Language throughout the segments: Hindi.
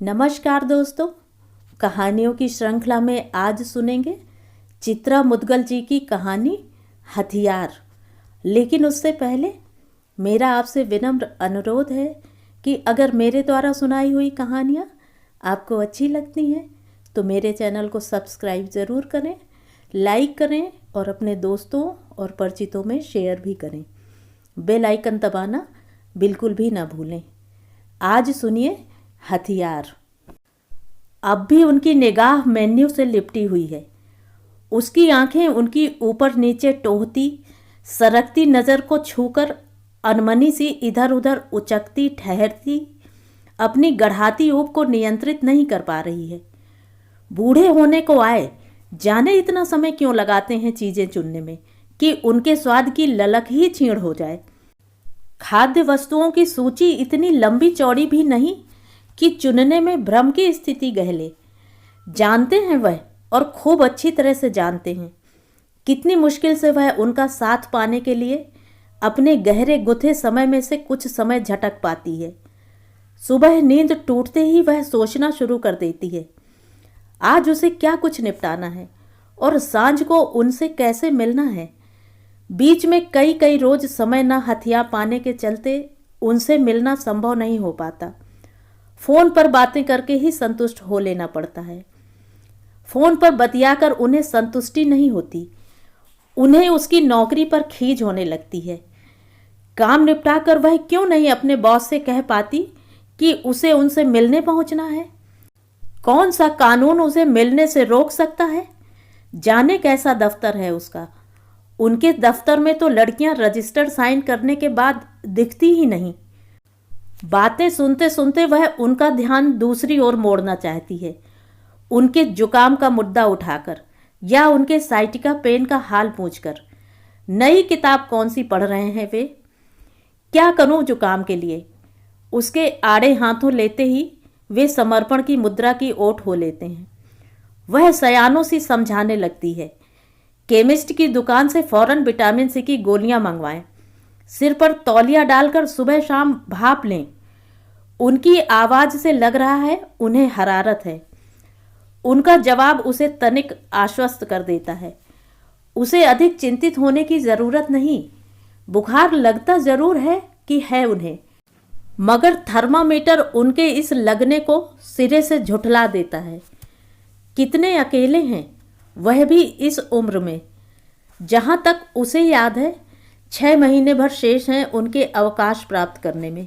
नमस्कार दोस्तों, कहानियों की श्रृंखला में आज सुनेंगे चित्रा मुदगल जी की कहानी हथियार। लेकिन उससे पहले मेरा आपसे विनम्र अनुरोध है कि अगर मेरे द्वारा सुनाई हुई कहानियाँ आपको अच्छी लगती हैं तो मेरे चैनल को सब्सक्राइब ज़रूर करें, लाइक करें और अपने दोस्तों और परिचितों में शेयर भी करें। बेल आइकन दबाना बिल्कुल भी ना भूलें। आज सुनिए हथियार। अब भी उनकी निगाह मेन्यू से लिपटी हुई है। उसकी आंखें उनकी ऊपर नीचे टोहती सरकती नज़र को छूकर अनमनी सी इधर उधर उचकती ठहरती अपनी गढ़ाती ऊप को नियंत्रित नहीं कर पा रही है। बूढ़े होने को आए, जाने इतना समय क्यों लगाते हैं चीज़ें चुनने में कि उनके स्वाद की ललक ही छीण हो जाए। खाद्य वस्तुओं की सूची इतनी लंबी चौड़ी भी नहीं कि चुनने में भ्रम की स्थिति गहले। जानते हैं वह, और खूब अच्छी तरह से जानते हैं कितनी मुश्किल से वह उनका साथ पाने के लिए अपने गहरे गुथे समय में से कुछ समय झटक पाती है। सुबह नींद टूटते ही वह सोचना शुरू कर देती है आज उसे क्या कुछ निपटाना है और सांझ को उनसे कैसे मिलना है। बीच में कई रोज समय न हथिया पाने के चलते उनसे मिलना संभव नहीं हो पाता। फ़ोन पर बातें करके ही संतुष्ट हो लेना पड़ता है। फ़ोन पर बतियाकर उन्हें संतुष्टि नहीं होती, उन्हें उसकी नौकरी पर खीज होने लगती है। काम निपटाकर वह क्यों नहीं अपने बॉस से कह पाती कि उसे उनसे मिलने पहुंचना है। कौन सा कानून उसे मिलने से रोक सकता है। जाने कैसा दफ्तर है उसका। उनके दफ्तर में तो लड़कियां रजिस्टर साइन करने के बाद दिखती ही नहीं। बातें सुनते सुनते वह उनका ध्यान दूसरी ओर मोड़ना चाहती है, उनके जुकाम का मुद्दा उठाकर या उनके साइटिका पेन का हाल पूछकर। नई किताब कौन सी पढ़ रहे हैं वे। क्या करूं जुकाम के लिए। उसके आड़े हाथों लेते ही वे समर्पण की मुद्रा की ओट हो लेते हैं। वह सयानों सी समझाने लगती है, केमिस्ट की दुकान से फौरन विटामिन सी की गोलियां मंगवाएं, सिर पर तौलिया डालकर सुबह शाम भाप लें। उनकी आवाज़ से लग रहा है उन्हें हरारत है। उनका जवाब उसे तनिक आश्वस्त कर देता है। उसे अधिक चिंतित होने की ज़रूरत नहीं। बुखार लगता ज़रूर है कि है उन्हें, मगर थर्मामीटर उनके इस लगने को सिरे से झुठला देता है। कितने अकेले हैं, वह भी इस उम्र में। जहाँ तक उसे याद है 6 महीने भर शेष हैं उनके अवकाश प्राप्त करने में।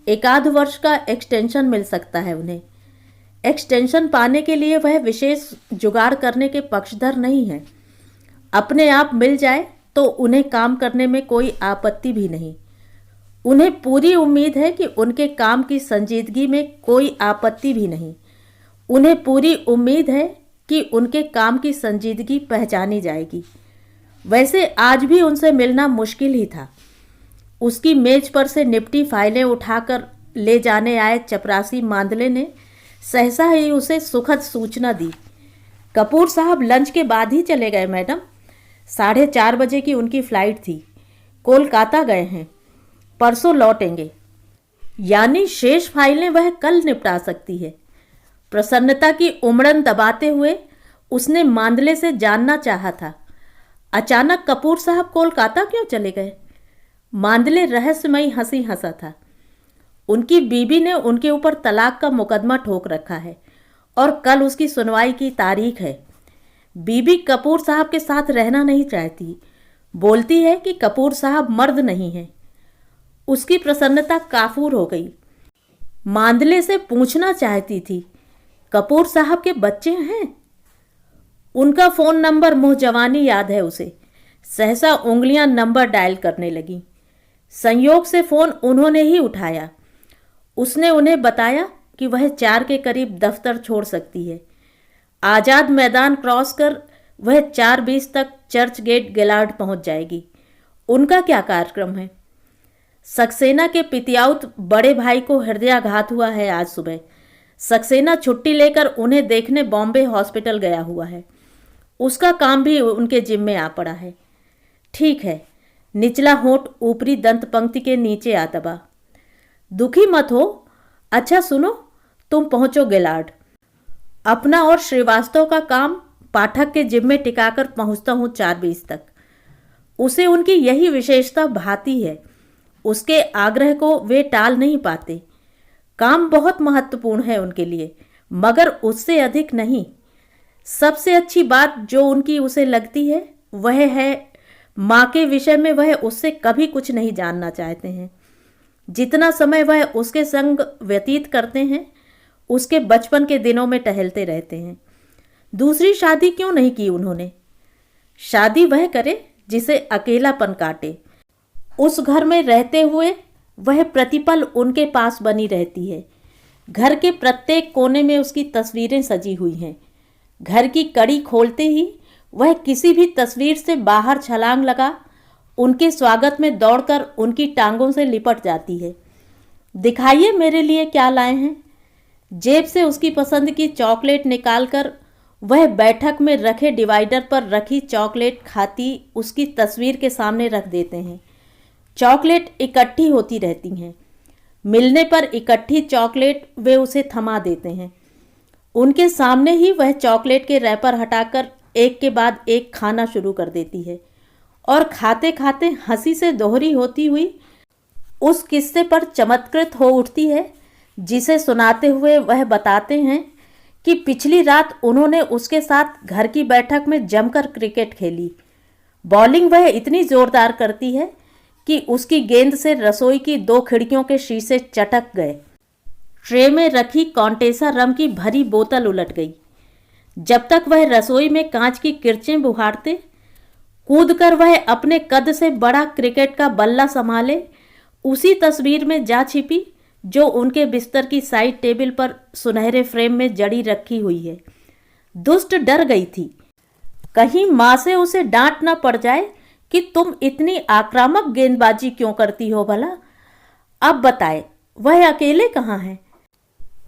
1 वर्ष का एक्सटेंशन मिल सकता है उन्हें। एक्सटेंशन पाने के लिए वह विशेष जुगाड़ करने के पक्षधर नहीं है। अपने आप मिल जाए तो उन्हें काम करने में कोई आपत्ति भी नहीं। उन्हें पूरी उम्मीद है कि उनके काम की संजीदगी में कोई आपत्ति भी नहीं। उन्हें पूरी उम्मीद है कि उनके काम की संजीदगी पहचानी जाएगी। वैसे आज भी उनसे मिलना मुश्किल ही था। उसकी मेज पर से निपटी फाइलें उठाकर ले जाने आए चपरासी मांदले ने सहसा ही उसे सुखद सूचना दी। कपूर साहब लंच के बाद ही चले गए मैडम। 4:30 बजे की उनकी फ्लाइट थी। कोलकाता गए हैं, परसों लौटेंगे। यानी शेष फाइलें वह कल निपटा सकती है। प्रसन्नता की उमड़न दबाते हुए उसने मांदले से जानना चाहा था, अचानक कपूर साहब कोलकाता क्यों चले गए। मांदले रहस्यमयी हंसी हंसा था। उनकी बीबी ने उनके ऊपर तलाक का मुकदमा ठोक रखा है और कल उसकी सुनवाई की तारीख है। बीबी कपूर साहब के साथ रहना नहीं चाहती। बोलती है कि कपूर साहब मर्द नहीं हैं। उसकी प्रसन्नता काफूर हो गई। मांदले से पूछना चाहती थी, कपूर साहब के बच्चे हैं। उनका फ़ोन नंबर मुँह जवानी याद है उसे। सहसा उंगलियां नंबर डायल करने लगीं। संयोग से फ़ोन उन्होंने ही उठाया। उसने उन्हें बताया कि वह 4 के करीब दफ्तर छोड़ सकती है। आज़ाद मैदान क्रॉस कर वह 4:20 तक चर्च गेट गिलार्ड पहुंच जाएगी। उनका क्या कार्यक्रम है। सक्सेना के पितियाउत बड़े भाई को हृदयाघात हुआ है आज सुबह। सक्सेना छुट्टी लेकर उन्हें देखने बॉम्बे हॉस्पिटल गया हुआ है। उसका काम भी उनके जिम्मे आ पड़ा है। ठीक है। निचला होंठ ऊपरी दंत पंक्ति के नीचे आ दबा। दुखी मत हो। अच्छा सुनो, तुम पहुंचो गिलाड। अपना और श्रीवास्तव का काम पाठक के जिम्मे टिकाकर पहुंचता हूं 4:20 तक। उसे उनकी यही विशेषता भाती है, उसके आग्रह को वे टाल नहीं पाते। काम बहुत महत्वपूर्ण है उनके लिए, मगर उससे अधिक नहीं। सबसे अच्छी बात जो उनकी उसे लगती है वह है माँ के विषय में वह उससे कभी कुछ नहीं जानना चाहते हैं। जितना समय वह उसके संग व्यतीत करते हैं उसके बचपन के दिनों में टहलते रहते हैं। दूसरी शादी क्यों नहीं की उन्होंने? शादी वह करे जिसे अकेलापन काटे। उस घर में रहते हुए वह प्रतिपल उनके पास बनी रहती है। घर के प्रत्येक कोने में उसकी तस्वीरें सजी हुई हैं। घर की कड़ी खोलते ही वह किसी भी तस्वीर से बाहर छलांग लगा उनके स्वागत में दौड़कर उनकी टांगों से लिपट जाती है। दिखाइए मेरे लिए क्या लाए हैं। जेब से उसकी पसंद की चॉकलेट निकालकर वह बैठक में रखे डिवाइडर पर रखी चॉकलेट खाती उसकी तस्वीर के सामने रख देते हैं। चॉकलेट इकट्ठी होती रहती हैं। मिलने पर इकट्ठी चॉकलेट वे उसे थमा देते हैं। उनके सामने ही वह चॉकलेट के रैपर हटाकर एक के बाद एक खाना शुरू कर देती है और खाते खाते हंसी से दोहरी होती हुई उस किस्से पर चमत्कृत हो उठती है जिसे सुनाते हुए वह बताते हैं कि पिछली रात उन्होंने उसके साथ घर की बैठक में जमकर क्रिकेट खेली। बॉलिंग वह इतनी जोरदार करती है कि उसकी गेंद से रसोई की 2 खिड़कियों के शीशे चटक गए। ट्रे में रखी कॉन्टेसा रम की भरी बोतल उलट गई। जब तक वह रसोई में कांच की किरचें बुहारते, कूदकर वह अपने कद से बड़ा क्रिकेट का बल्ला संभाले उसी तस्वीर में जा छिपी जो उनके बिस्तर की साइड टेबल पर सुनहरे फ्रेम में जड़ी रखी हुई है। दुष्ट डर गई थी, कहीं माँ से उसे डांट न पड़ जाए कि तुम इतनी आक्रामक गेंदबाजी क्यों करती हो भला। अब बताए वह अकेले कहाँ हैं?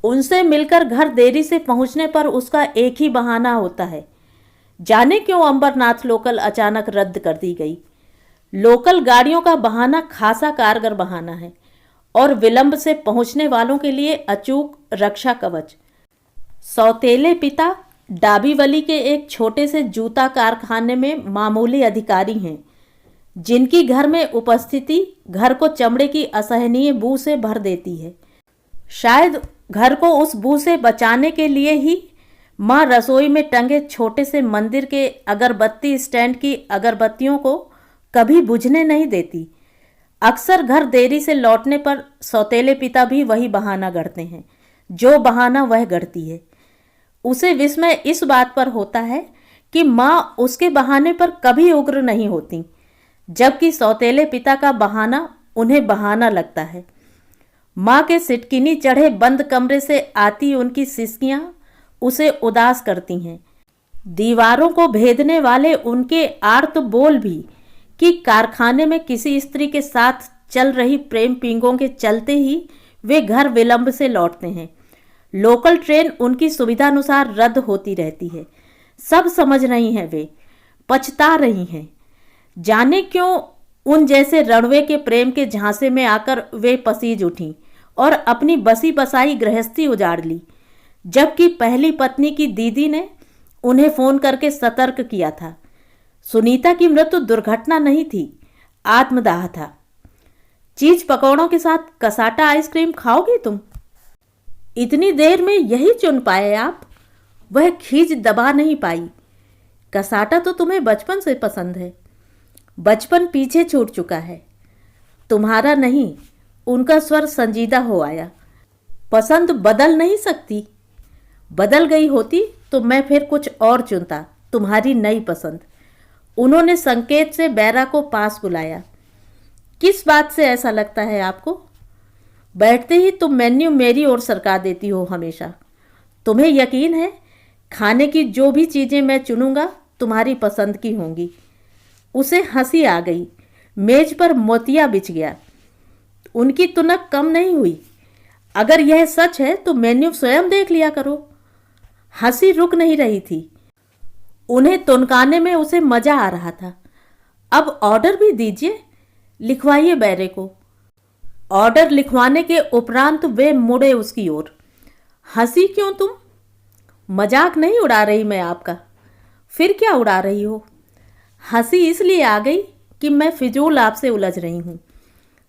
उनसे मिलकर घर देरी से पहुंचने पर उसका एक ही बहाना होता है। जाने क्यों अंबरनाथ लोकल अचानक रद्द कर दी गई। लोकल गाड़ियों का बहाना खासा कारगर बहाना है और विलंब से पहुंचने वालों के लिए अचूक रक्षा कवच। सौतेले पिता डाबीवली के एक छोटे से जूता कारखाने में मामूली अधिकारी हैं, जिनकी घर में उपस्थिति घर को चमड़े की असहनीय बू से भर देती है। शायद घर को उस बू से बचाने के लिए ही माँ रसोई में टंगे छोटे से मंदिर के अगरबत्ती स्टैंड की अगरबत्तियों को कभी बुझने नहीं देती। अक्सर घर देरी से लौटने पर सौतेले पिता भी वही बहाना गढ़ते हैं जो बहाना वह गढ़ती है। उसे विस्मय इस बात पर होता है कि माँ उसके बहाने पर कभी उग्र नहीं होती, जबकि सौतेले पिता का बहाना उन्हें बहाना लगता है। माँ के सिटकिनी चढ़े बंद कमरे से आती उनकी सिसकियाँ उसे उदास करती हैं। दीवारों को भेदने वाले उनके आर्त बोल भी कि कारखाने में किसी स्त्री के साथ चल रही प्रेम पिंगों के चलते ही वे घर विलंब से लौटते हैं। लोकल ट्रेन उनकी सुविधानुसार रद्द होती रहती है। सब समझ रही हैं, वे पछता रही हैं। जाने क्यों उन जैसे रणवे के प्रेम के झांसे में आकर वे पसीज उठीं और अपनी बसी बसाई गृहस्थी उजाड़ ली, जबकि पहली पत्नी की दीदी ने उन्हें फोन करके सतर्क किया था। सुनीता की मृत्यु दुर्घटना नहीं थी, आत्मदाह था। चीज पकौड़ों के साथ कसाटा आइसक्रीम खाओगी तुम? इतनी देर में यही चुन पाए आप? वह खींच दबा नहीं पाई। कसाटा तो तुम्हें बचपन से पसंद है। बचपन पीछे छूट चुका है, तुम्हारा नहीं। उनका स्वर संजीदा हो आया। पसंद बदल नहीं सकती। बदल गई होती तो मैं फिर कुछ और चुनता, तुम्हारी नई पसंद। उन्होंने संकेत से बैरा को पास बुलाया। किस बात से ऐसा लगता है आपको? बैठते ही तुम मेन्यू मेरी ओर सरका देती हो हमेशा। तुम्हें यकीन है खाने की जो भी चीज़ें मैं चुनूंगा तुम्हारी पसंद की होंगी। उसे हंसी आ गई। मेज पर मोतिया बिछ गया। उनकी तुनक कम नहीं हुई। अगर यह सच है तो मेन्यू स्वयं देख लिया करो। हंसी रुक नहीं रही थी। उन्हें तुनकाने में उसे मजा आ रहा था। अब ऑर्डर भी दीजिए, लिखवाइए बैरे को। ऑर्डर लिखवाने के उपरांत वे मुड़े उसकी ओर। हंसी क्यों तुम? मजाक नहीं उड़ा रही मैं आपका। फिर क्या उड़ा रही हो? हंसी इसलिए आ गई कि मैं फिजूल आपसे उलझ रही हूँ।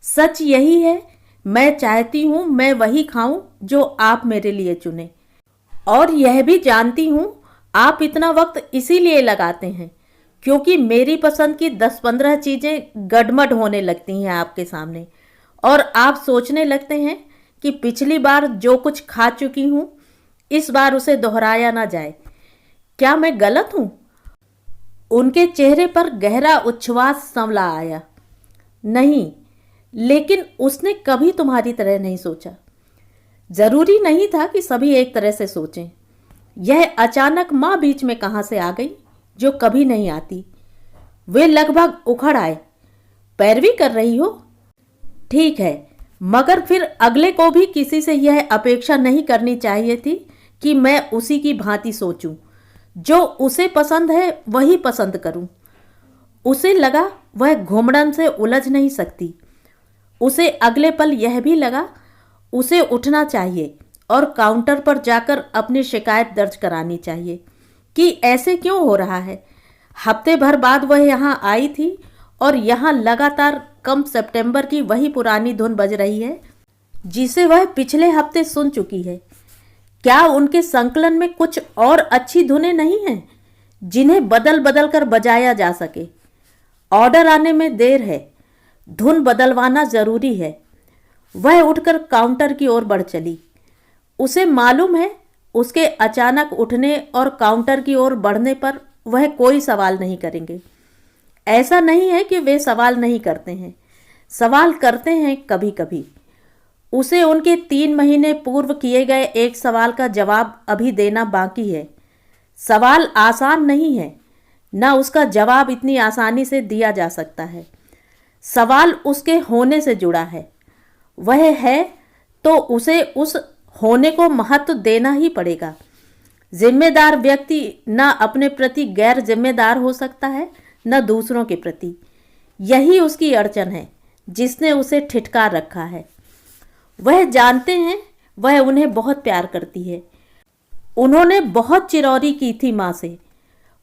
सच यही है, मैं चाहती हूँ मैं वही खाऊं जो आप मेरे लिए चुने। और यह भी जानती हूँ आप इतना वक्त इसीलिए लगाते हैं क्योंकि मेरी पसंद की 10-15 चीज़ें गडमड होने लगती हैं आपके सामने, और आप सोचने लगते हैं कि पिछली बार जो कुछ खा चुकी हूँ इस बार उसे दोहराया ना जाए। क्या मैं गलत हूँ? उनके चेहरे पर गहरा उच्छ्वास संवला आया। नहीं, लेकिन उसने कभी तुम्हारी तरह नहीं सोचा। जरूरी नहीं था कि सभी एक तरह से सोचें। यह अचानक माँ बीच में कहाँ से आ गई जो कभी नहीं आती। वे लगभग उखड़ आए। पैरवी कर रही हो? ठीक है, मगर फिर अगले को भी किसी से यह अपेक्षा नहीं करनी चाहिए थी कि मैं उसी की भांति सोचूं। जो उसे पसंद है वही पसंद करूं। उसे लगा वह घुमड़न से उलझ नहीं सकती। उसे अगले पल यह भी लगा उसे उठना चाहिए और काउंटर पर जाकर अपनी शिकायत दर्ज करानी चाहिए कि ऐसे क्यों हो रहा है। हफ्ते भर बाद वह यहाँ आई थी और यहाँ लगातार कम सितंबर की वही पुरानी धुन बज रही है जिसे वह पिछले हफ्ते सुन चुकी है। क्या उनके संकलन में कुछ और अच्छी धुनें नहीं हैं जिन्हें बदल बदल कर बजाया जा सके? ऑर्डर आने में देर है, धुन बदलवाना जरूरी है। वह उठकर काउंटर की ओर बढ़ चली। उसे मालूम है उसके अचानक उठने और काउंटर की ओर बढ़ने पर वह कोई सवाल नहीं करेंगे। ऐसा नहीं है कि वे सवाल नहीं करते हैं, सवाल करते हैं कभी कभी। उसे उनके 3 महीने पूर्व किए गए एक सवाल का जवाब अभी देना बाकी है। सवाल आसान नहीं है, न उसका जवाब इतनी आसानी से दिया जा सकता है। सवाल उसके होने से जुड़ा है। वह है तो उसे उस होने को महत्व देना ही पड़ेगा। जिम्मेदार व्यक्ति न अपने प्रति गैर जिम्मेदार हो सकता है न दूसरों के प्रति। यही उसकी अड़चन है जिसने उसे ठिठकार रखा है। वह जानते हैं वह उन्हें बहुत प्यार करती है। उन्होंने बहुत चिरौरी की थी माँ से।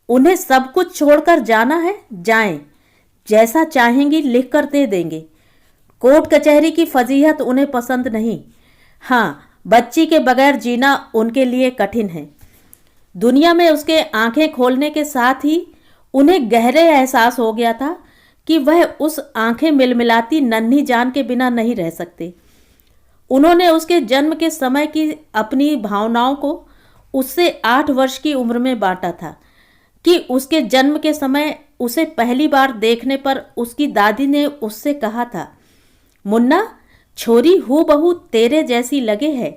उन्हें सब कुछ छोड़कर जाना है, जाएं। जैसा चाहेंगी लिख कर दे देंगे। कोर्ट कचहरी की फजीहत उन्हें पसंद नहीं। हाँ, बच्ची के बगैर जीना उनके लिए कठिन है। दुनिया में उसके आंखें खोलने के साथ ही उन्हें गहरे एहसास हो गया था कि वह उस आंखें मिलमिलाती नन्ही जान के बिना नहीं रह सकते। उन्होंने उसके जन्म के समय की अपनी भावनाओं को उससे 8 वर्ष की उम्र में बांटा था कि उसके जन्म के समय उसे पहली बार देखने पर उसकी दादी ने उससे कहा था, मुन्ना, छोरी हूबहू तेरे जैसी लगे है।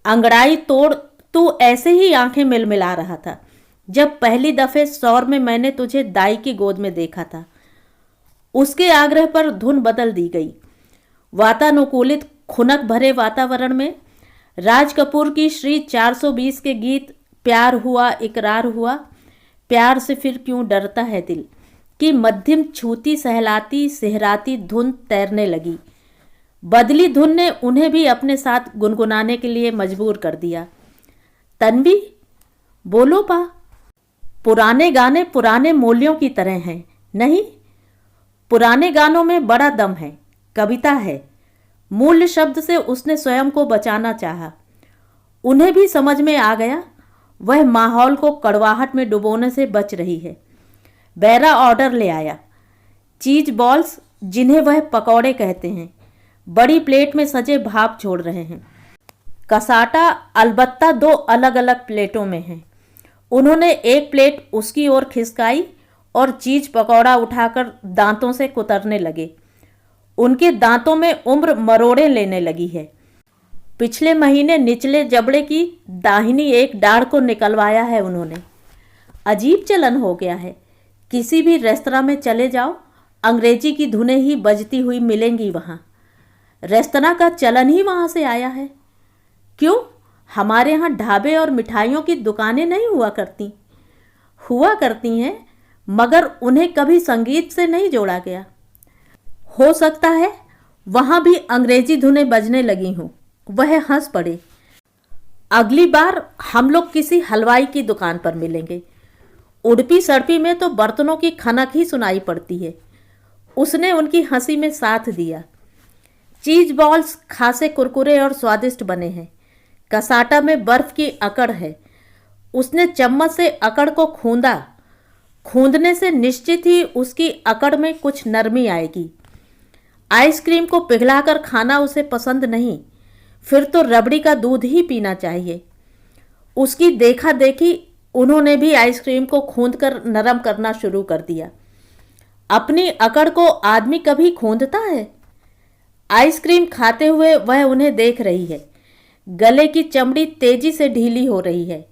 अंगड़ाई तोड़ तू ऐसे ही आंखें मिलमिला रहा था जब पहली दफे सौर में मैंने तुझे दाई की गोद में देखा था। उसके आग्रह पर धुन बदल दी गई। वातानुकूलित खुनक भरे वातावरण में राज कपूर की श्री 420 के गीत प्यार हुआ इकरार हुआ, प्यार से फिर क्यों डरता है दिल की मध्यम छूती सहलाती सेहराती धुन तैरने लगी। बदली धुन ने उन्हें भी अपने साथ गुनगुनाने के लिए मजबूर कर दिया। तन्वी, बोलो पा। पुराने गाने पुराने मूल्यों की तरह हैं, नहीं? पुराने गानों में बड़ा दम है, कविता है। मूल्य शब्द से उसने स्वयं को बचाना चाहा। उन्हें भी समझ में आ गया वह माहौल को कड़वाहट में डुबोने से बच रही है। बैरा ऑर्डर ले आया। चीज बॉल्स, जिन्हें वह पकौड़े कहते हैं, बड़ी प्लेट में सजे भाप छोड़ रहे हैं। कसाटा अलबत्ता 2 अलग अलग प्लेटों में है। उन्होंने एक प्लेट उसकी ओर खिसकाई और चीज पकौड़ा उठाकर दांतों से कुतरने लगे। उनके दांतों में उम्र मरोड़े लेने लगी है। पिछले महीने निचले जबड़े की दाहिनी एक डाढ़ को निकलवाया है उन्होंने। अजीब चलन हो गया है। किसी भी रेस्तरां में चले जाओ, अंग्रेजी की धुनें ही बजती हुई मिलेंगी वहाँ। रेस्तरां का चलन ही वहाँ से आया है। क्यों, हमारे यहाँ ढाबे और मिठाइयों की दुकानें नहीं हुआ करती? हुआ करती हैं, मगर उन्हें कभी संगीत से नहीं जोड़ा गया। हो सकता है वहाँ भी अंग्रेजी धुनें बजने लगी हों। वह हंस पड़े। अगली बार हम लोग किसी हलवाई की दुकान पर मिलेंगे। उड़पी सड़पी में तो बर्तनों की खनक ही सुनाई पड़ती है। उसने उनकी हंसी में साथ दिया। चीज बॉल्स खासे कुरकुरे और स्वादिष्ट बने हैं। कसाटा में बर्फ की अकड़ है। उसने चम्मच से अकड़ को खूंदा। खूंदने से निश्चित ही उसकी अकड़ में कुछ नरमी आएगी। आइसक्रीम को पिघलाकर खाना उसे पसंद नहीं, फिर तो रबड़ी का दूध ही पीना चाहिए। उसकी देखा देखी उन्होंने भी आइसक्रीम को खूंदकर नरम करना शुरू कर दिया। अपनी अकड़ को आदमी कभी खूंदता है? आइसक्रीम खाते हुए वह उन्हें देख रही है। गले की चमड़ी तेजी से ढीली हो रही है।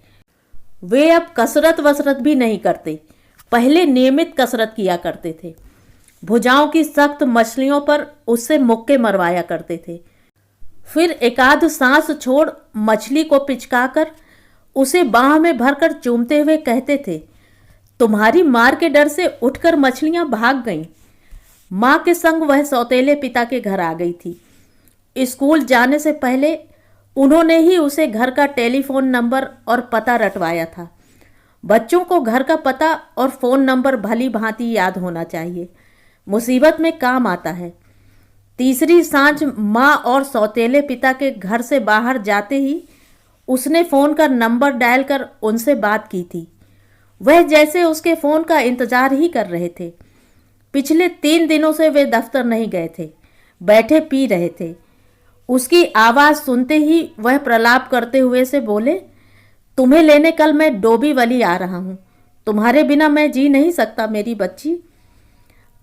वे अब कसरत वसरत भी नहीं करते, पहले नियमित कसरत किया करते थे। भुजाओं की सख्त मछलियों पर उससे मुक्के मरवाया करते थे। फिर एकाध सांस छोड़ मछली को पिचकाकर उसे बाह में भरकर चूमते हुए कहते थे, तुम्हारी मार के डर से उठकर मछलियां भाग गईं। माँ के संग वह सौतेले पिता के घर आ गई थी। स्कूल जाने से पहले उन्होंने ही उसे घर का टेलीफोन नंबर और पता रटवाया था। बच्चों को घर का पता और फ़ोन नंबर भली भांति याद होना चाहिए, मुसीबत में काम आता है। तीसरी सांझ माँ और सौतेले पिता के घर से बाहर जाते ही उसने फ़ोन का नंबर डायल कर उनसे बात की थी। वह जैसे उसके फ़ोन का इंतज़ार ही कर रहे थे। पिछले 3 दिनों से वे दफ्तर नहीं गए थे, बैठे पी रहे थे। उसकी आवाज़ सुनते ही वह प्रलाप करते हुए से बोले, तुम्हें लेने कल मैं डोंबिवली आ रहा हूँ। तुम्हारे बिना मैं जी नहीं सकता मेरी बच्ची।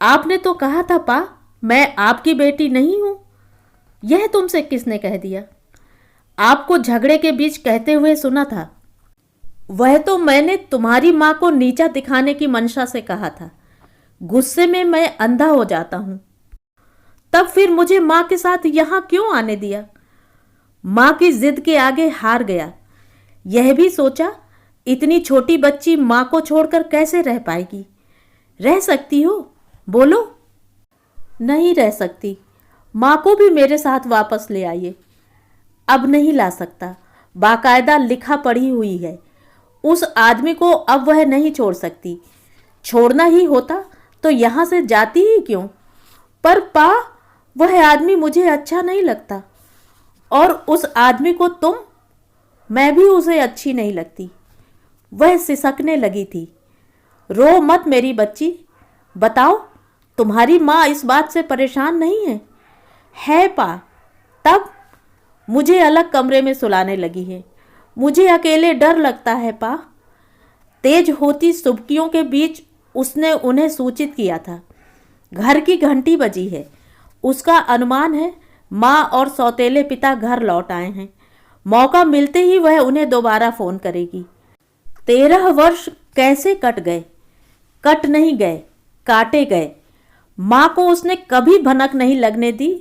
आपने तो कहा था पा, मैं आपकी बेटी नहीं हूँ। यह तुमसे किसने कह दिया? आपको झगड़े के बीच कहते हुए सुना था। वह तो मैंने तुम्हारी माँ को नीचा दिखाने की मंशा से कहा था। गुस्से में मैं अंधा हो जाता हूँ। तब फिर मुझे माँ के साथ यहाँ क्यों आने दिया? माँ की जिद के आगे हार गया। यह भी सोचा, इतनी छोटी बच्ची माँ को छोड़कर कैसे रह पाएगी? रह सकती हो? बोलो। नहीं रह सकती। माँ को भी मेरे साथ वापस ले आइए। अब नहीं ला सकता, बाकायदा लिखा पढ़ी हुई है। उस आदमी को अब वह नहीं छोड़ सकती। छोड़ना ही होता तो यहाँ से जाती ही क्यों? पर पा, वह आदमी मुझे अच्छा नहीं लगता। और उस आदमी को तुम? मैं भी उसे अच्छी नहीं लगती। वह सिसकने लगी थी। रो मत मेरी बच्ची। बताओ, तुम्हारी माँ इस बात से परेशान नहीं है? है पा। तब मुझे अलग कमरे में सुलाने लगी है। मुझे अकेले डर लगता है पा। तेज होती सुबकियों के बीच उसने उन्हें सूचित किया था। घर की घंटी बजी है। उसका अनुमान है माँ और सौतेले पिता घर लौट आए हैं। मौका मिलते ही वह उन्हें दोबारा फ़ोन करेगी। 13 वर्ष कैसे कट गए? कट नहीं गए, काटे गए। माँ को उसने कभी भनक नहीं लगने दी।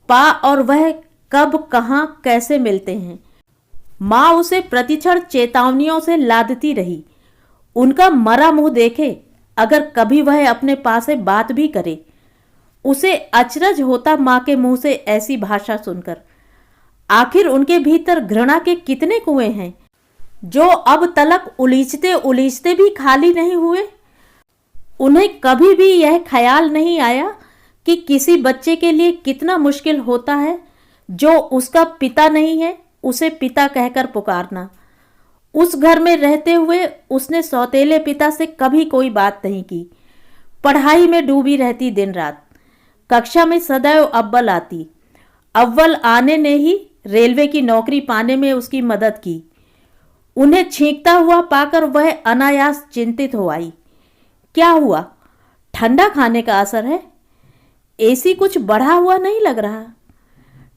पा और वह कब कहाँ कैसे मिलते हैं। माँ उसे प्रतिक्षण चेतावनियों से लादती रही। उनका मरा मुंह देखे, अगर कभी वह अपने पास से बात भी करे। उसे अचरज होता माँ के मुंह से ऐसी भाषा सुनकर। आखिर उनके भीतर घृणा के कितने कुएं हैं जो अब तलक उलीचते उलीचते भी खाली नहीं हुए। उन्हें कभी भी यह ख्याल नहीं आया कि किसी बच्चे के लिए कितना मुश्किल होता है जो उसका पिता नहीं है उसे पिता कहकर पुकारना। उस घर में रहते हुए उसने सौतेले पिता से कभी कोई बात नहीं की। पढ़ाई में डूबी रहती दिन रात। कक्षा में सदैव अव्वल आती। अव्वल आने ने ही रेलवे की नौकरी पाने में उसकी मदद की। उन्हें छींकता हुआ पाकर वह अनायास चिंतित हो आई। क्या हुआ? ठंडा खाने का असर है? एसी कुछ बढ़ा हुआ नहीं लग रहा।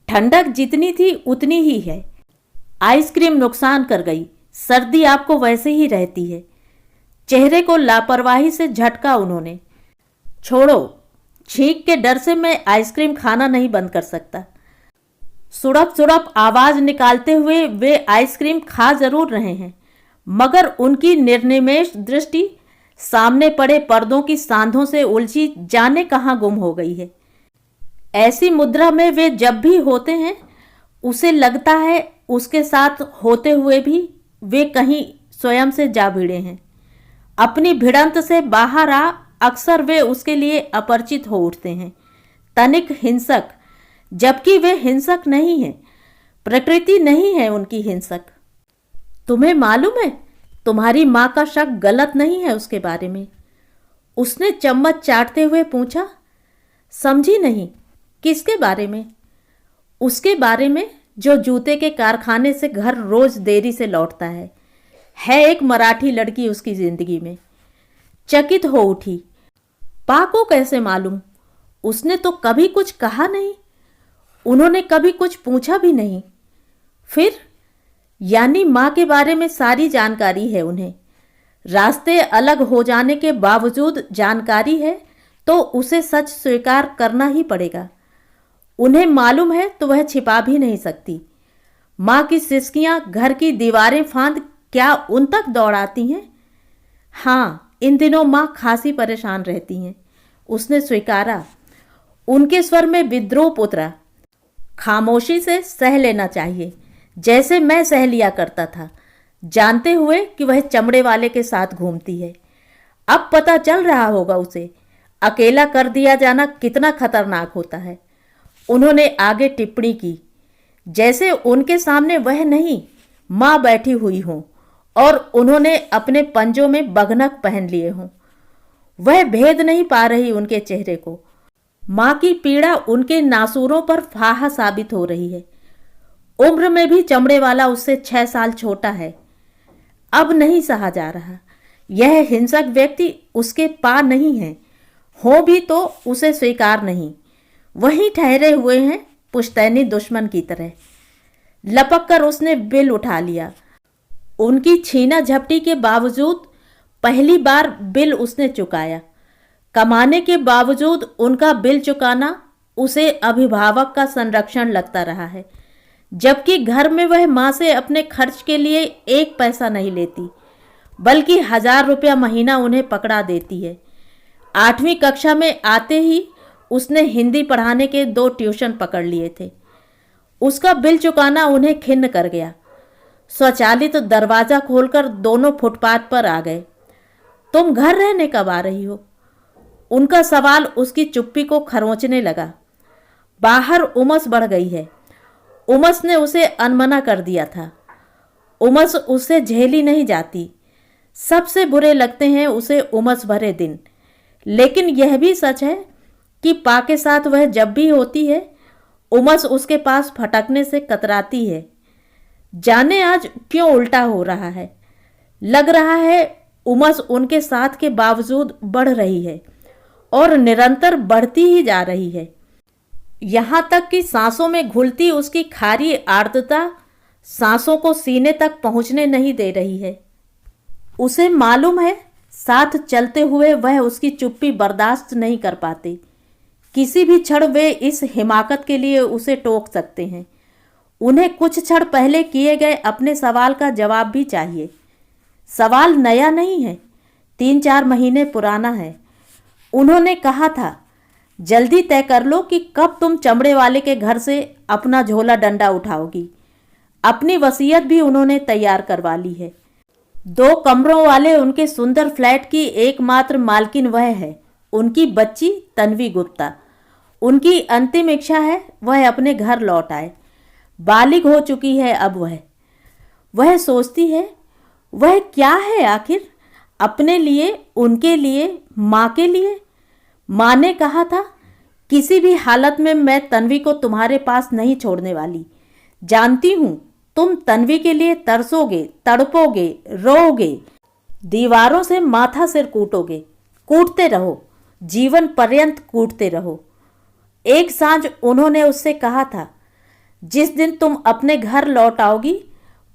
ठंडक जितनी थी उतनी ही है। आइसक्रीम नुकसान कर गई। सर्दी आपको वैसे ही रहती है। चेहरे को लापरवाही से झटका उन्होंने। छोड़ो, छींक के डर से मैं आइसक्रीम खाना नहीं बंद कर सकता। सुड़प सुड़प आवाज निकालते हुए वे आइसक्रीम खा जरूर रहे हैं, मगर उनकी निर्निमेष दृष्टि सामने पड़े पर्दों की सांधों से उलझी जाने कहाँ गुम हो गई है। ऐसी मुद्रा में वे जब भी होते हैं उसे लगता है उसके साथ होते हुए भी वे कहीं स्वयं से जा भिड़े हैं। अपनी भिड़ंत से बाहर आ अक्सर वे उसके लिए अपरिचित हो उठते हैं, तनिक हिंसक, जबकि वे हिंसक नहीं हैं। प्रकृति नहीं है उनकी हिंसक। तुम्हें मालूम है, तुम्हारी माँ का शक गलत नहीं है उसके बारे में। उसने चम्मच चाटते हुए पूछा। समझी नहीं, किसके बारे में? उसके बारे में जो जूते के कारखाने से घर रोज देरी से लौटता है एक मराठी लड़की उसकी जिंदगी में। चकित हो उठी। पा को कैसे मालूम? उसने तो कभी कुछ कहा नहीं, उन्होंने कभी कुछ पूछा भी नहीं। फिर यानी माँ के बारे में सारी जानकारी है उन्हें। रास्ते अलग हो जाने के बावजूद जानकारी है तो उसे सच स्वीकार करना ही पड़ेगा। उन्हें मालूम है तो वह छिपा भी नहीं सकती। माँ की सिसकियां घर की दीवारें फांद क्या उन तक दौड़ाती हैं? हाँ, इन दिनों माँ खासी परेशान रहती हैं, उसने स्वीकारा। उनके स्वर में विद्रोह उतरा। खामोशी से सह लेना चाहिए, जैसे मैं सह लिया करता था, जानते हुए कि वह चमड़े वाले के साथ घूमती है। अब पता चल रहा होगा उसे, अकेला कर दिया जाना कितना खतरनाक होता है। उन्होंने आगे टिप्पणी की, जैसे उनके सामने वह नहीं, माँ बैठी हुई हो और उन्होंने अपने पंजों में बघनक पहन लिए हों। वह भेद नहीं पा रही उनके चेहरे को। माँ की पीड़ा उनके नासूरों पर फाहा साबित हो रही है। उम्र में भी चमड़े वाला उससे 6 साल छोटा है। अब नहीं सहा जा रहा। यह हिंसक व्यक्ति उसके पा नहीं है, हो भी तो उसे स्वीकार नहीं। वहीं ठहरे हुए हैं पुश्तैनी दुश्मन की तरह। लपक कर उसने बिल उठा लिया। उनकी छीना झपटी के बावजूद पहली बार बिल उसने चुकाया। कमाने के बावजूद उनका बिल चुकाना उसे अभिभावक का संरक्षण लगता रहा है, जबकि घर में वह माँ से अपने खर्च के लिए 1 पैसा नहीं लेती, बल्कि 1000 रुपया महीना उन्हें पकड़ा देती है। 8वीं कक्षा में आते ही उसने हिंदी पढ़ाने के 2 ट्यूशन पकड़ लिए थे। उसका बिल चुकाना उन्हें खिन्न कर गया। स्वचालित दरवाज़ा खोलकर दोनों फुटपाथ पर आ गए। तुम घर रहने कब आ रही हो? उनका सवाल उसकी चुप्पी को खरोंचने लगा। बाहर उमस बढ़ गई है। उमस ने उसे अनमना कर दिया था। उमस उसे झेली नहीं जाती। सबसे बुरे लगते हैं उसे उमस भरे दिन। लेकिन यह भी सच है कि पा के साथ वह जब भी होती है, उमस उसके पास फटकने से कतराती है। जाने आज क्यों उल्टा हो रहा है। लग रहा है उमस उनके साथ के बावजूद बढ़ रही है और निरंतर बढ़ती ही जा रही है, यहाँ तक कि सांसों में घुलती उसकी खारी आर्द्रता सांसों को सीने तक पहुँचने नहीं दे रही है। उसे मालूम है साथ चलते हुए वह उसकी चुप्पी बर्दाश्त नहीं कर पाते। किसी भी क्षण वे इस हिमाकत के लिए उसे टोक सकते हैं। उन्हें कुछ क्षण पहले किए गए अपने सवाल का जवाब भी चाहिए। सवाल नया नहीं है, 3-4 महीने पुराना है। उन्होंने कहा था, जल्दी तय कर लो कि कब तुम चमड़े वाले के घर से अपना झोला डंडा उठाओगी। अपनी वसीयत भी उन्होंने तैयार करवा ली है। 2 कमरों वाले उनके सुंदर फ्लैट की एकमात्र मालकिन वह है, उनकी बच्ची तन्वी गुप्ता। उनकी अंतिम इच्छा है वह अपने घर लौट आए। बालिग हो चुकी है अब वह सोचती है वह क्या है आखिर, अपने लिए, उनके लिए, माँ के लिए। माँ ने कहा था, किसी भी हालत में मैं तन्वी को तुम्हारे पास नहीं छोड़ने वाली। जानती हूँ तुम तन्वी के लिए तरसोगे, तड़पोगे, रोओगे, दीवारों से माथा सिर कूटोगे। कूटते रहो, जीवन पर्यंत कूटते रहो। एक सांझ उन्होंने उससे कहा था, जिस दिन तुम अपने घर लौट आओगी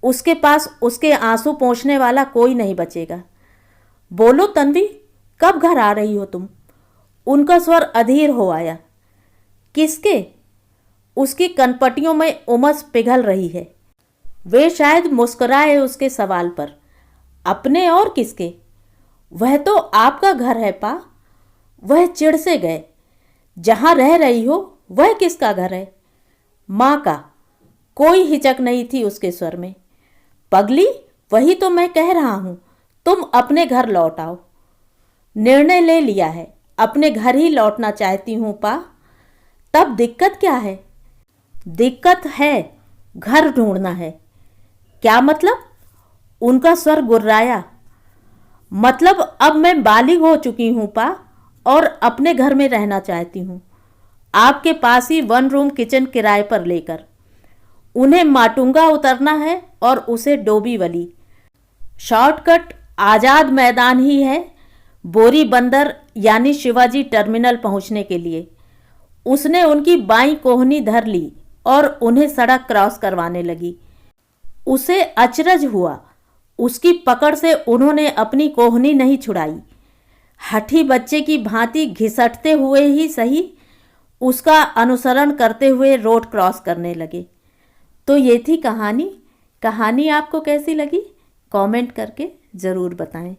उसके पास उसके आंसू पोंछने वाला कोई नहीं बचेगा। बोलो तन्वी, कब घर आ रही हो तुम? उनका स्वर अधीर हो आया। किसके? उसकी कनपटियों में उमस पिघल रही है। वे शायद मुस्कुराए उसके सवाल पर। अपने और किसके? वह तो आपका घर है पा। वह चिढ़ से गए। जहां रह रही हो वह किसका घर है? माँ का। कोई हिचक नहीं थी उसके स्वर में। पगली, वही तो मैं कह रहा हूं, तुम अपने घर लौट आओ। निर्णय ले लिया है, अपने घर ही लौटना चाहती हूं पा। तब दिक्कत क्या है? दिक्कत है, घर ढूंढना है। क्या मतलब? उनका स्वर गुर्राया। मतलब अब मैं बालिग हो चुकी हूं पा, और अपने घर में रहना चाहती हूं, आपके पास ही 1 रूम किचन किराए पर लेकर। उन्हें माटुंगा उतरना है और उसे डोबीवली। शॉर्टकट आज़ाद मैदान ही है, बोरी बंदर यानी शिवाजी टर्मिनल पहुंचने के लिए। उसने उनकी बाईं कोहनी धर ली और उन्हें सड़क क्रॉस करवाने लगी। उसे अचरज हुआ, उसकी पकड़ से उन्होंने अपनी कोहनी नहीं छुड़ाई। हठी बच्चे की भांति घिसटते हुए ही सही, उसका अनुसरण करते हुए रोड क्रॉस करने लगे। तो ये थी कहानी। कहानी आपको कैसी लगी? कमेंट करके ज़रूर बताएं।